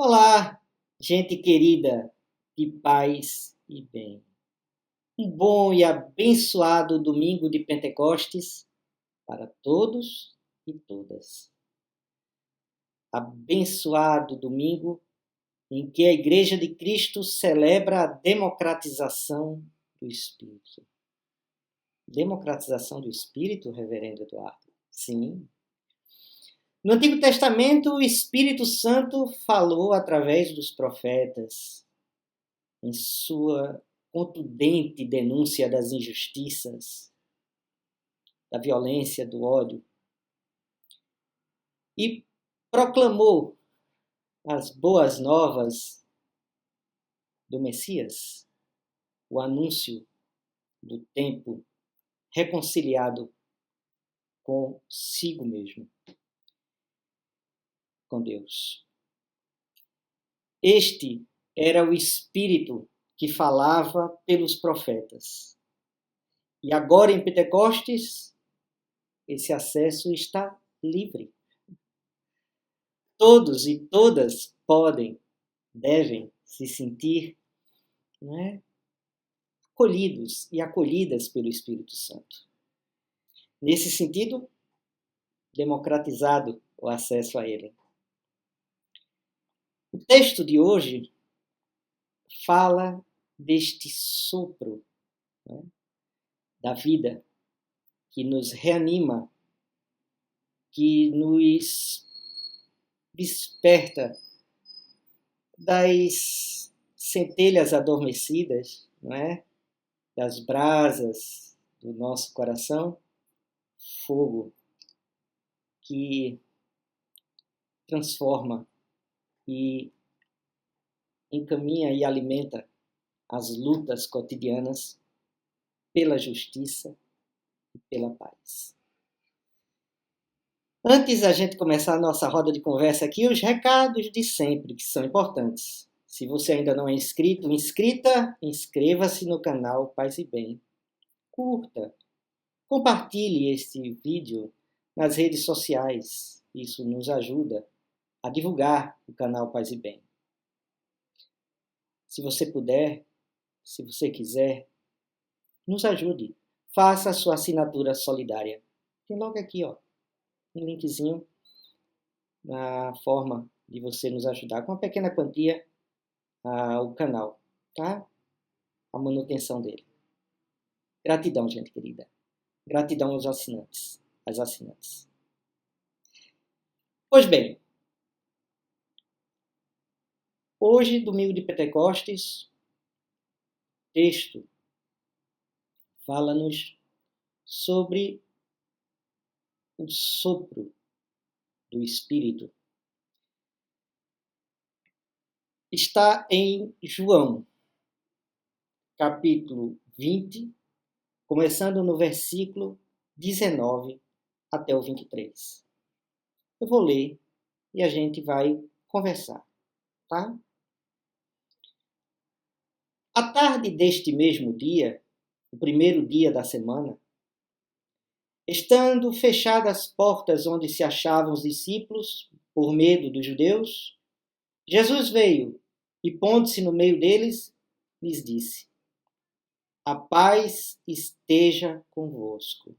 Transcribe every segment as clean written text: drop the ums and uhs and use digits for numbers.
Olá, gente querida, de paz e bem. Um bom e abençoado domingo de Pentecostes para todos e todas. Abençoado domingo em que a Igreja de Cristo celebra a democratização do Espírito. Democratização do Espírito, Reverendo Eduardo? Sim. No Antigo Testamento, o Espírito Santo falou através dos profetas, em sua contundente denúncia das injustiças, da violência, do ódio, e proclamou as boas novas do Messias, o anúncio do tempo reconciliado consigo mesmo, com Deus. Este era o Espírito que falava pelos profetas. E agora em Pentecostes, esse acesso está livre. Todos e todas podem, devem se sentir, acolhidos e acolhidas pelo Espírito Santo. Nesse sentido, democratizado o acesso a ele. O texto de hoje fala deste sopro, da vida que nos reanima, que nos desperta das centelhas adormecidas, das brasas do nosso coração, fogo que transforma e encaminha e alimenta as lutas cotidianas pela justiça e pela paz. Antes da gente começar a nossa roda de conversa aqui, os recados de sempre, que são importantes. Se você ainda não é inscrito, inscreva-se no canal Paz e Bem. Curta, compartilhe este vídeo nas redes sociais. Isso nos ajuda a divulgar o canal Paz e Bem. Se você puder, se você quiser, nos ajude. Faça a sua assinatura solidária. Tem logo aqui, um linkzinho na forma de você nos ajudar com uma pequena quantia ao canal, tá? A manutenção dele. Gratidão, gente querida. Gratidão aos assinantes, às assinantes. Pois bem, hoje, domingo de Pentecostes, texto fala-nos sobre o sopro do Espírito. Está em João, capítulo 20, começando no versículo 19 até o 23. Eu vou ler e a gente vai conversar, tá? À tarde deste mesmo dia, o primeiro dia da semana, estando fechadas as portas onde se achavam os discípulos, por medo dos judeus, Jesus veio e, pondo-se no meio deles, lhes disse: a paz esteja convosco.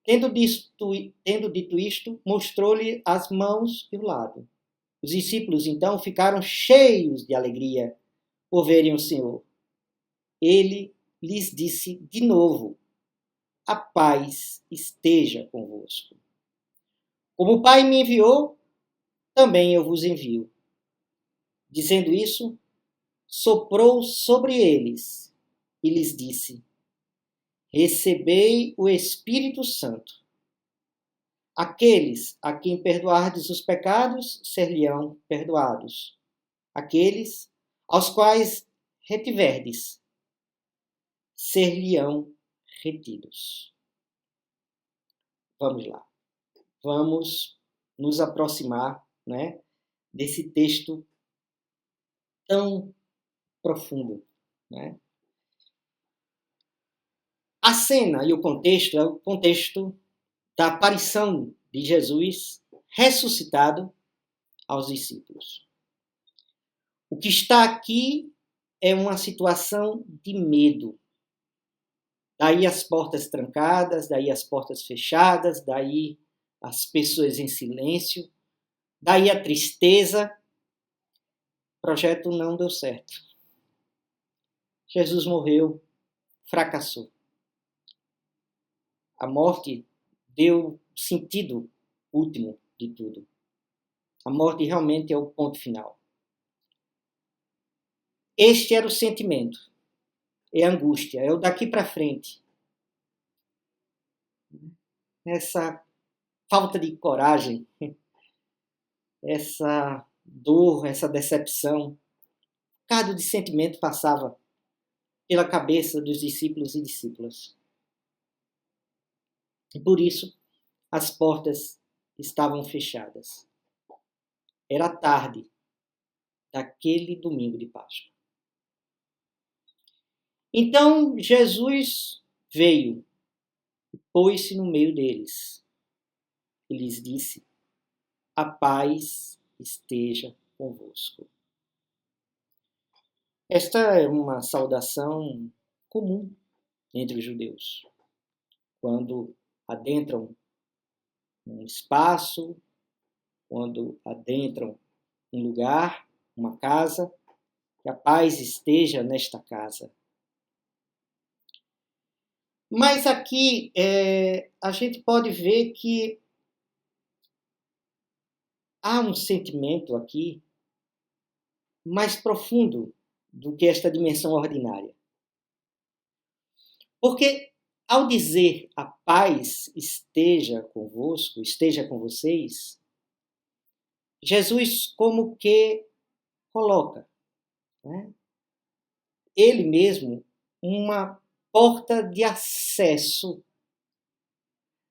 Tendo dito isto, mostrou-lhe as mãos e o lado. Os discípulos, então, ficaram cheios de alegria por verem o Senhor. Ele lhes disse de novo: a paz esteja convosco. Como o Pai me enviou, também eu vos envio. Dizendo isso, soprou sobre eles e lhes disse: recebei o Espírito Santo. Aqueles a quem perdoardes os pecados, ser-lhe-ão perdoados. Aqueles aos quais retiverdes, ser-lhe-ão retidos. Vamos lá. Vamos nos aproximar, desse texto tão profundo, A cena e o contexto é o contexto da aparição de Jesus ressuscitado aos discípulos. O que está aqui é uma situação de medo. Daí as portas trancadas, daí as portas fechadas, daí as pessoas em silêncio, daí a tristeza. O projeto não deu certo. Jesus morreu, fracassou. A morte deu sentido último de tudo. A morte realmente é o ponto final. Este era o sentimento. É a angústia, é o daqui para frente. Essa falta de coragem, essa dor, essa decepção, um bocado de sentimento passava pela cabeça dos discípulos e discípulas. E por isso, as portas estavam fechadas. Era tarde daquele domingo de Páscoa. Então, Jesus veio e pôs-se no meio deles. E lhes disse: a paz esteja convosco. Esta é uma saudação comum entre os judeus. Quando adentram um espaço, quando adentram um lugar, uma casa, que a paz esteja nesta casa. Mas aqui a gente pode ver que há um sentimento aqui mais profundo do que esta dimensão ordinária. Porque ao dizer a paz esteja convosco, esteja com vocês, Jesus como que coloca, né, ele mesmo uma porta de acesso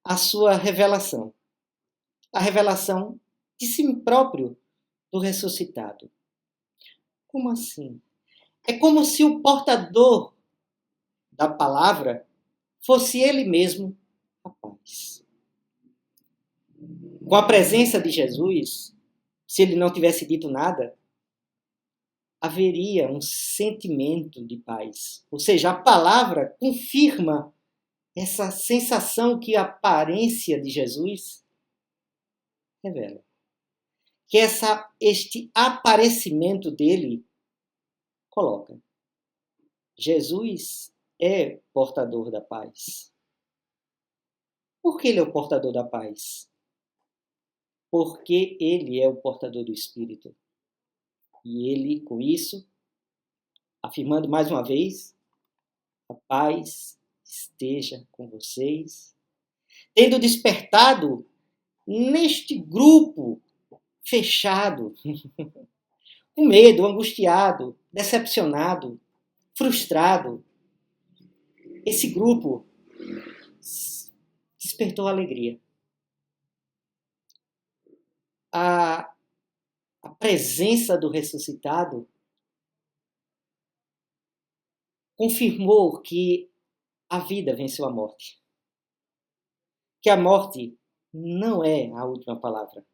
à sua revelação. A revelação de si próprio do ressuscitado. Como assim? É como se o portador da palavra fosse ele mesmo a paz. Com a presença de Jesus, se ele não tivesse dito nada, haveria um sentimento de paz. Ou seja, a palavra confirma essa sensação que a aparência de Jesus revela. Que este aparecimento dele coloca. Jesus é portador da paz. Por que ele é o portador da paz? Porque ele é o portador do Espírito. E ele, com isso, afirmando mais uma vez, a paz esteja com vocês, tendo despertado neste grupo fechado, com medo, angustiado, decepcionado, frustrado, esse grupo despertou alegria. A presença do ressuscitado confirmou que a vida venceu a morte. Que a morte não é a última palavra.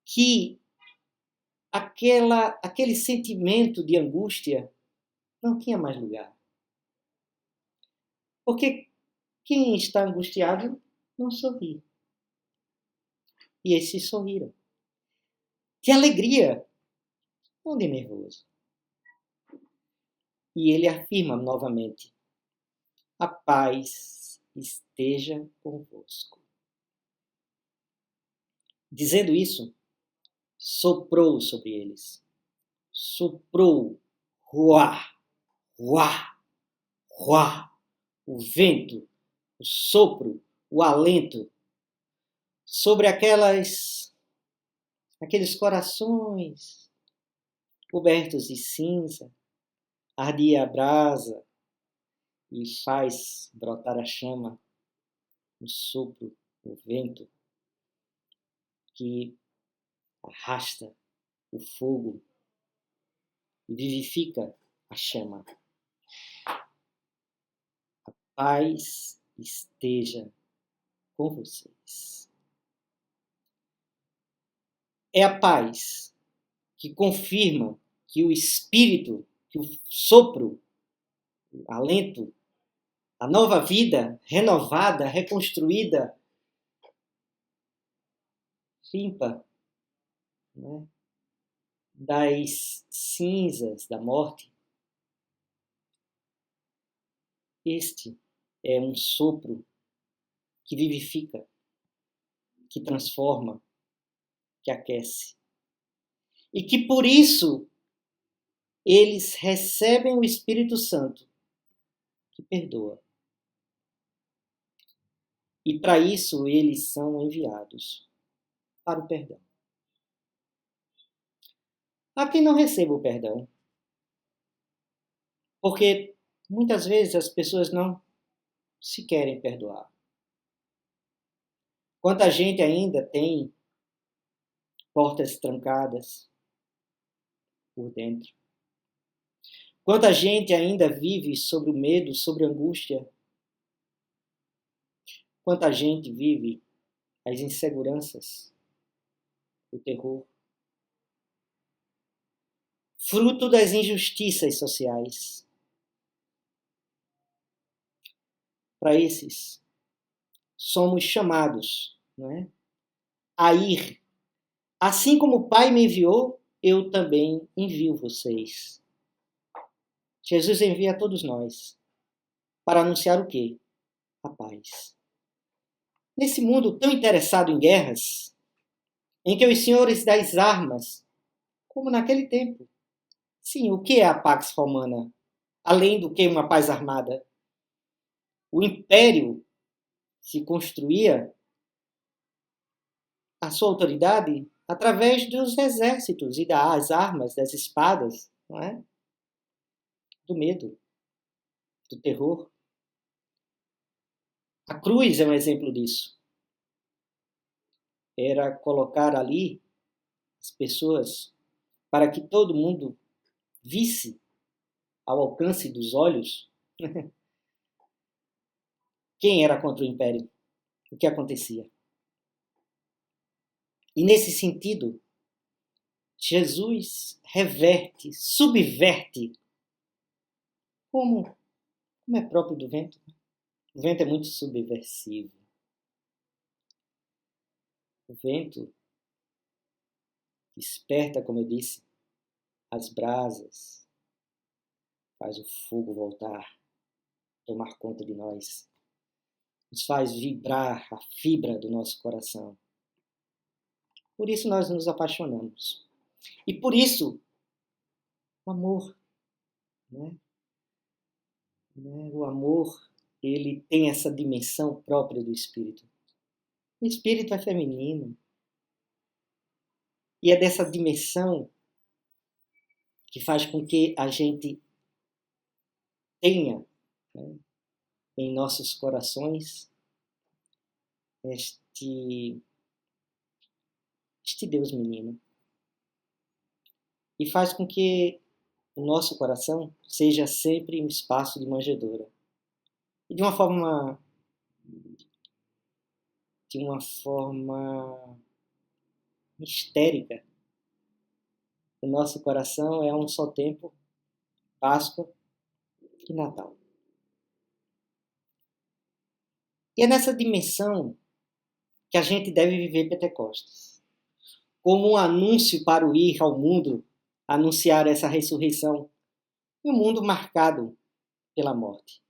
Que aquele sentimento de angústia não tinha mais lugar. Porque quem está angustiado não sorri. E esses sorriram. De alegria, não de nervoso. E ele afirma novamente: a paz esteja convosco. Dizendo isso, soprou sobre eles. Soprou, ruá, ruá, ruá, o vento, o sopro, o alento, sobre aqueles corações cobertos de cinza, ardia a brasa e faz brotar a chama, o sopro, o vento, que arrasta o fogo e vivifica a chama. A paz esteja com vocês. É a paz que confirma que o Espírito, que o sopro, o alento, a nova vida renovada, reconstruída, limpa, né, das cinzas da morte. Este é um sopro que vivifica, que transforma, que aquece. E que por isso eles recebem o Espírito Santo, que perdoa. E para isso eles são enviados para o perdão. Há quem não receba o perdão, porque muitas vezes as pessoas não se querem perdoar. Quanta gente ainda tem portas trancadas por dentro. Quanta gente ainda vive sobre o medo, sobre a angústia. Quanta gente vive as inseguranças, o terror. Fruto das injustiças sociais. Para esses, somos chamados, não é, a ir. Assim como o Pai me enviou, eu também envio vocês. Jesus envia a todos nós para anunciar o quê? A paz. Nesse mundo tão interessado em guerras, em que os senhores das armas, como naquele tempo, sim, o que é a Pax Romana? Além do que uma paz armada? O império se construía a sua autoridade através dos exércitos e das armas, das espadas, não é? Do medo, do terror. A cruz é um exemplo disso. Era colocar ali as pessoas para que todo mundo visse ao alcance dos olhos quem era contra o império, o que acontecia. E nesse sentido, Jesus reverte, subverte, como é próprio do vento. O vento é muito subversivo. O vento desperta, como eu disse, as brasas, faz o fogo voltar, tomar conta de nós, nos faz vibrar a fibra do nosso coração. Por isso nós nos apaixonamos. E por isso, o amor, né? O amor, ele tem essa dimensão própria do Espírito. O Espírito é feminino. E é dessa dimensão que faz com que a gente tenha, né, em nossos corações este Deus menino. E faz com que o nosso coração seja sempre um espaço de manjedoura. E de uma forma histérica, o nosso coração é a um só tempo Páscoa e Natal. E é nessa dimensão que a gente deve viver Pentecostes. Como um anúncio para o ir ao mundo, anunciar essa ressurreição em um mundo marcado pela morte.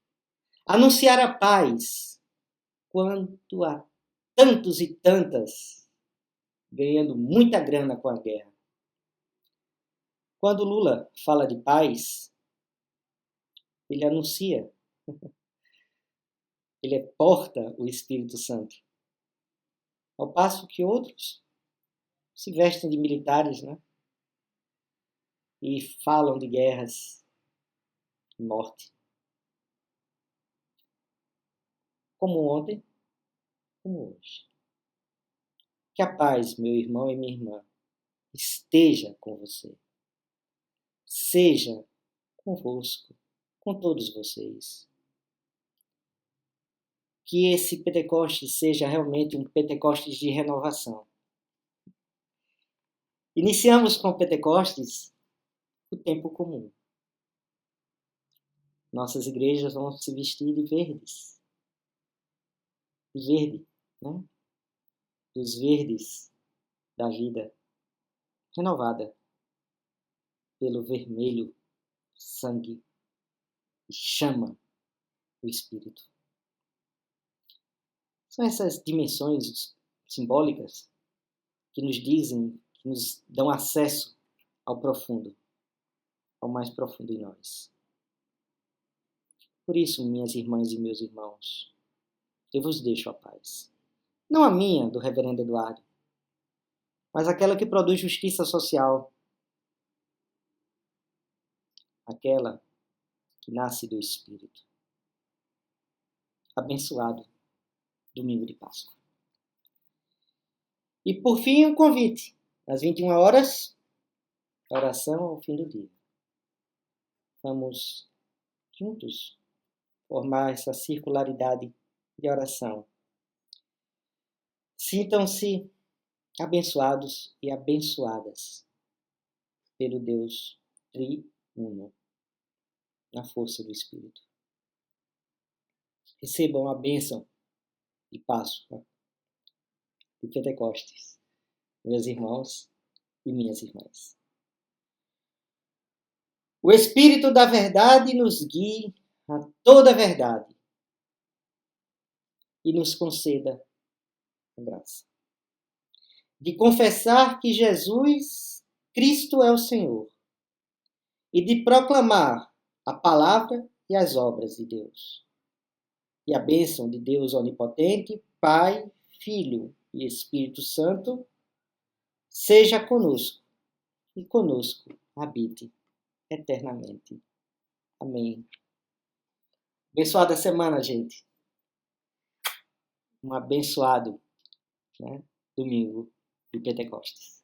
Anunciar a paz quando há tantos e tantas ganhando muita grana com a guerra. Quando Lula fala de paz, ele anuncia, ele porta o Espírito Santo. Ao passo que outros se vestem de militares, né? E falam de guerras e morte. Como ontem, como hoje. Que a paz, meu irmão e minha irmã, esteja com você. Seja convosco, com todos vocês. Que esse Pentecostes seja realmente um Pentecostes de renovação. Iniciamos com Pentecostes o tempo comum. Nossas igrejas vão se vestir de verdes. De verde, né? Dos verdes da vida, renovada pelo vermelho sangue e chama do Espírito. São essas dimensões simbólicas que nos dizem, que nos dão acesso ao profundo, ao mais profundo em nós. Por isso, minhas irmãs e meus irmãos, eu vos deixo a paz. Não a minha, do reverendo Eduardo, mas aquela que produz justiça social. Aquela que nasce do Espírito. Abençoado domingo de Páscoa. E por fim, um convite. Às 21 horas, oração ao fim do dia. Vamos juntos formar essa circularidade de oração. Sintam-se abençoados e abençoadas pelo Deus triuno, na força do Espírito. Recebam a bênção de Páscoa de Pentecostes, meus irmãos e minhas irmãs. O Espírito da verdade nos guie a toda a verdade e nos conceda a graça de confessar que Jesus Cristo é o Senhor e de proclamar a palavra e as obras de Deus. E a bênção de Deus Onipotente, Pai, Filho e Espírito Santo, seja conosco e conosco habite eternamente. Amém. Abençoada semana, gente. Um abençoado, domingo de Pentecostes.